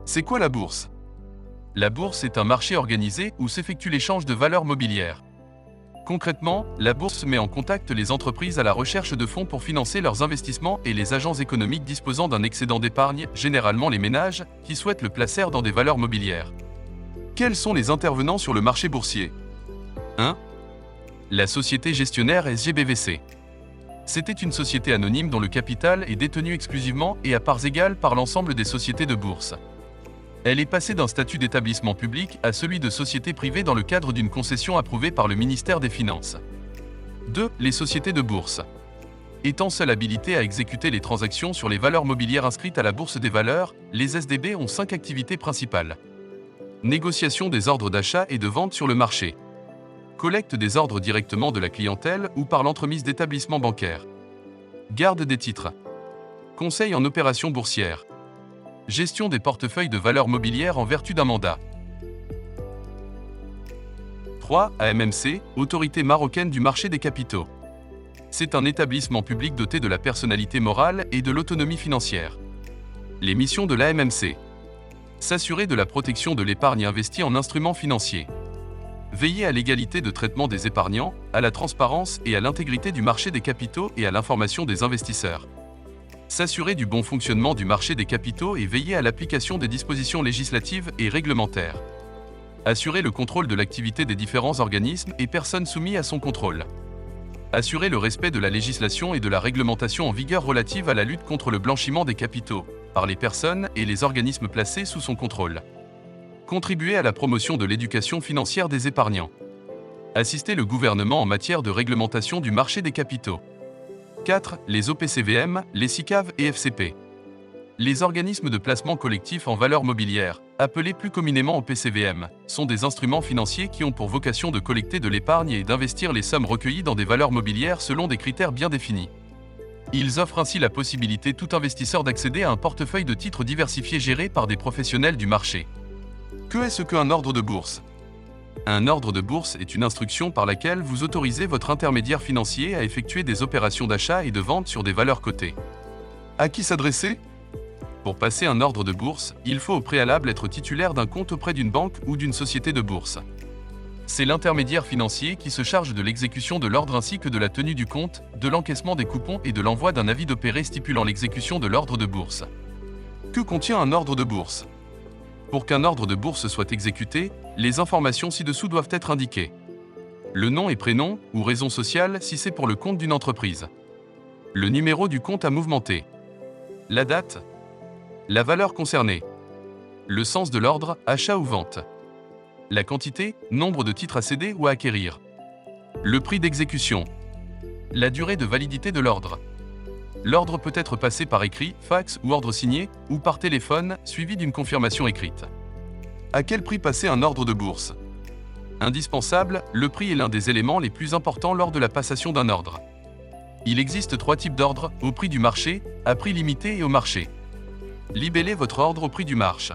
C'est quoi la bourse? La bourse est un marché organisé où s'effectue l'échange de valeurs mobilières. Concrètement, la bourse met en contact les entreprises à la recherche de fonds pour financer leurs investissements et les agents économiques disposant d'un excédent d'épargne, généralement les ménages, qui souhaitent le placer dans des valeurs mobilières. Quels sont les intervenants sur le marché boursier? 1. La société gestionnaire SGBVC. C'était une société anonyme dont le capital est détenu exclusivement et à parts égales par l'ensemble des sociétés de bourse. Elle est passée d'un statut d'établissement public à celui de société privée dans le cadre d'une concession approuvée par le ministère des Finances. 2. Les sociétés de bourse. Étant seules habilitées à exécuter les transactions sur les valeurs mobilières inscrites à la Bourse des valeurs, les SDB ont 5 activités principales. Négociation des ordres d'achat et de vente sur le marché. Collecte des ordres directement de la clientèle ou par l'entremise d'établissements bancaires. Garde des titres. Conseil en opérations boursières. Gestion des portefeuilles de valeurs mobilières en vertu d'un mandat. 3. AMMC, Autorité marocaine du marché des capitaux. C'est un établissement public doté de la personnalité morale et de l'autonomie financière. Les missions de l'AMMC. S'assurer de la protection de l'épargne investie en instruments financiers. Veiller à l'égalité de traitement des épargnants, à la transparence et à l'intégrité du marché des capitaux et à l'information des investisseurs. S'assurer du bon fonctionnement du marché des capitaux et veiller à l'application des dispositions législatives et réglementaires. Assurer le contrôle de l'activité des différents organismes et personnes soumis à son contrôle. Assurer le respect de la législation et de la réglementation en vigueur relative à la lutte contre le blanchiment des capitaux, par les personnes et les organismes placés sous son contrôle. Contribuer à la promotion de l'éducation financière des épargnants. Assister le gouvernement en matière de réglementation du marché des capitaux. 4. Les OPCVM, les SICAV et FCP. Les organismes de placement collectif en valeurs mobilières, appelés plus communément OPCVM, sont des instruments financiers qui ont pour vocation de collecter de l'épargne et d'investir les sommes recueillies dans des valeurs mobilières selon des critères bien définis. Ils offrent ainsi la possibilité tout investisseur d'accéder à un portefeuille de titres diversifiés gérés par des professionnels du marché. Que est-ce qu'un ordre de bourse? Un ordre de bourse est une instruction par laquelle vous autorisez votre intermédiaire financier à effectuer des opérations d'achat et de vente sur des valeurs cotées. À qui s'adresser? Pour passer un ordre de bourse, il faut au préalable être titulaire d'un compte auprès d'une banque ou d'une société de bourse. C'est l'intermédiaire financier qui se charge de l'exécution de l'ordre ainsi que de la tenue du compte, de l'encaissement des coupons et de l'envoi d'un avis d'opéré stipulant l'exécution de l'ordre de bourse. Que contient un ordre de bourse? Pour qu'un ordre de bourse soit exécuté, les informations ci-dessous doivent être indiquées. Le nom et prénom, ou raison sociale si c'est pour le compte d'une entreprise. Le numéro du compte à mouvementer. La date. La valeur concernée. Le sens de l'ordre, achat ou vente. La quantité, nombre de titres à céder ou à acquérir. Le prix d'exécution. La durée de validité de l'ordre. L'ordre peut être passé par écrit, fax ou ordre signé, ou par téléphone, suivi d'une confirmation écrite. À quel prix passer un ordre de bourse? Indispensable, le prix est l'un des éléments les plus importants lors de la passation d'un ordre. Il existe 3 types d'ordres, au prix du marché, à prix limité et au marché. Libellez votre ordre au prix du marché.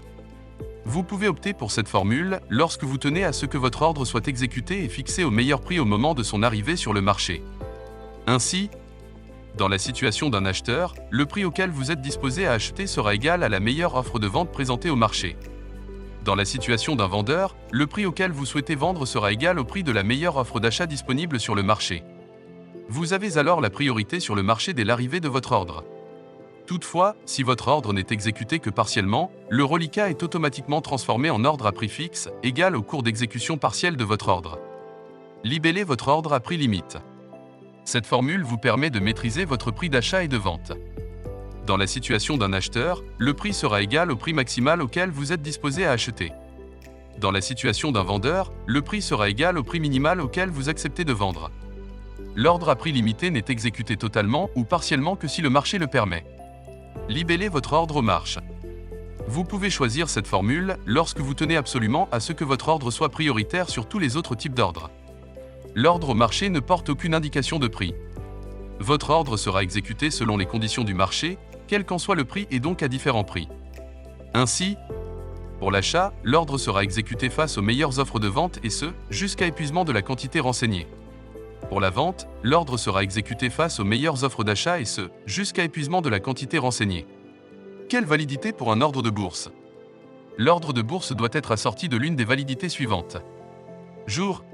Vous pouvez opter pour cette formule lorsque vous tenez à ce que votre ordre soit exécuté et fixé au meilleur prix au moment de son arrivée sur le marché. Ainsi, dans la situation d'un acheteur, le prix auquel vous êtes disposé à acheter sera égal à la meilleure offre de vente présentée au marché. Dans la situation d'un vendeur, le prix auquel vous souhaitez vendre sera égal au prix de la meilleure offre d'achat disponible sur le marché. Vous avez alors la priorité sur le marché dès l'arrivée de votre ordre. Toutefois, si votre ordre n'est exécuté que partiellement, le reliquat est automatiquement transformé en ordre à prix fixe, égal au cours d'exécution partielle de votre ordre. Libellez votre ordre à prix limite. Cette formule vous permet de maîtriser votre prix d'achat et de vente. Dans la situation d'un acheteur, le prix sera égal au prix maximal auquel vous êtes disposé à acheter. Dans la situation d'un vendeur, le prix sera égal au prix minimal auquel vous acceptez de vendre. L'ordre à prix limité n'est exécuté totalement ou partiellement que si le marché le permet. Libellez votre ordre au marché. Vous pouvez choisir cette formule lorsque vous tenez absolument à ce que votre ordre soit prioritaire sur tous les autres types d'ordres. L'ordre au marché ne porte aucune indication de prix. Votre ordre sera exécuté selon les conditions du marché, quel qu'en soit le prix et donc à différents prix. Ainsi, Pour l'achat, l'ordre sera exécuté face aux meilleures offres de vente et ce, jusqu'à épuisement de la quantité renseignée. Pour la vente, l'ordre sera exécuté face aux meilleures offres d'achat et ce, jusqu'à épuisement de la quantité renseignée. Quelle validité pour un ordre de bourse? L'ordre de bourse doit être assorti de l'une des validités suivantes. Jour.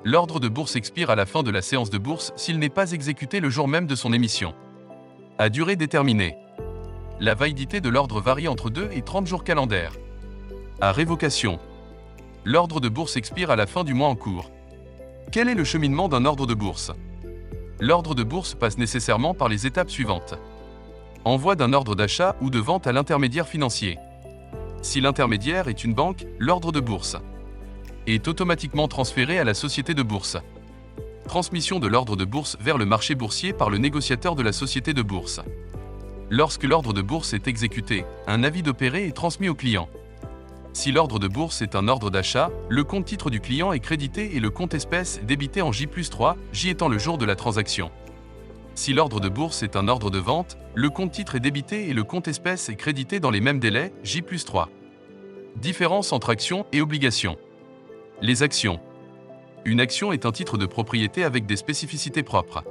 L'ordre de bourse expire à la fin de la séance de bourse s'il n'est pas exécuté le jour même de son émission. À durée déterminée. La validité de l'ordre varie entre 2 et 30 jours calendaires. À révocation. L'ordre de bourse expire à la fin du mois en cours. Quel est le cheminement d'un ordre de bourse? L'ordre de bourse passe nécessairement par les étapes suivantes. Envoi d'un ordre d'achat ou de vente à l'intermédiaire financier. Si l'intermédiaire est une banque, l'ordre de bourse est automatiquement transféré à la société de bourse. Transmission de l'ordre de bourse vers le marché boursier par le négociateur de la société de bourse. Lorsque l'ordre de bourse est exécuté, un avis d'opérer est transmis au client. Si l'ordre de bourse est un ordre d'achat, le compte titre du client est crédité et le compte espèce débité en J+3, J étant le jour de la transaction. Si l'ordre de bourse est un ordre de vente, le compte titre est débité et le compte espèce est crédité dans les mêmes délais, J+3. Différence entre actions et obligations. Les actions. Une action est un titre de propriété avec des spécificités propres.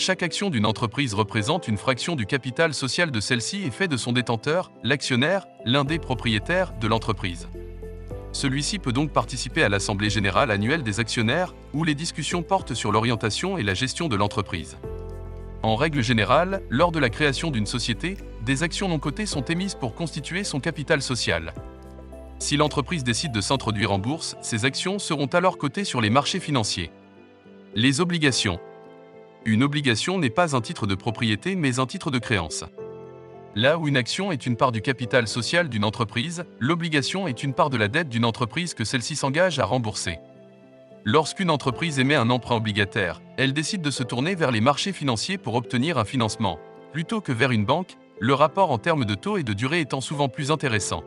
Chaque action d'une entreprise représente une fraction du capital social de celle-ci et fait de son détenteur, l'actionnaire, l'un des propriétaires de l'entreprise. Celui-ci peut donc participer à l'Assemblée générale annuelle des actionnaires, où les discussions portent sur l'orientation et la gestion de l'entreprise. En règle générale, lors de la création d'une société, des actions non cotées sont émises pour constituer son capital social. Si l'entreprise décide de s'introduire en bourse, ces actions seront alors cotées sur les marchés financiers. Les obligations. Une obligation n'est pas un titre de propriété mais un titre de créance. Là où une action est une part du capital social d'une entreprise, l'obligation est une part de la dette d'une entreprise que celle-ci s'engage à rembourser. Lorsqu'une entreprise émet un emprunt obligataire, elle décide de se tourner vers les marchés financiers pour obtenir un financement, plutôt que vers une banque, le rapport en termes de taux et de durée étant souvent plus intéressant.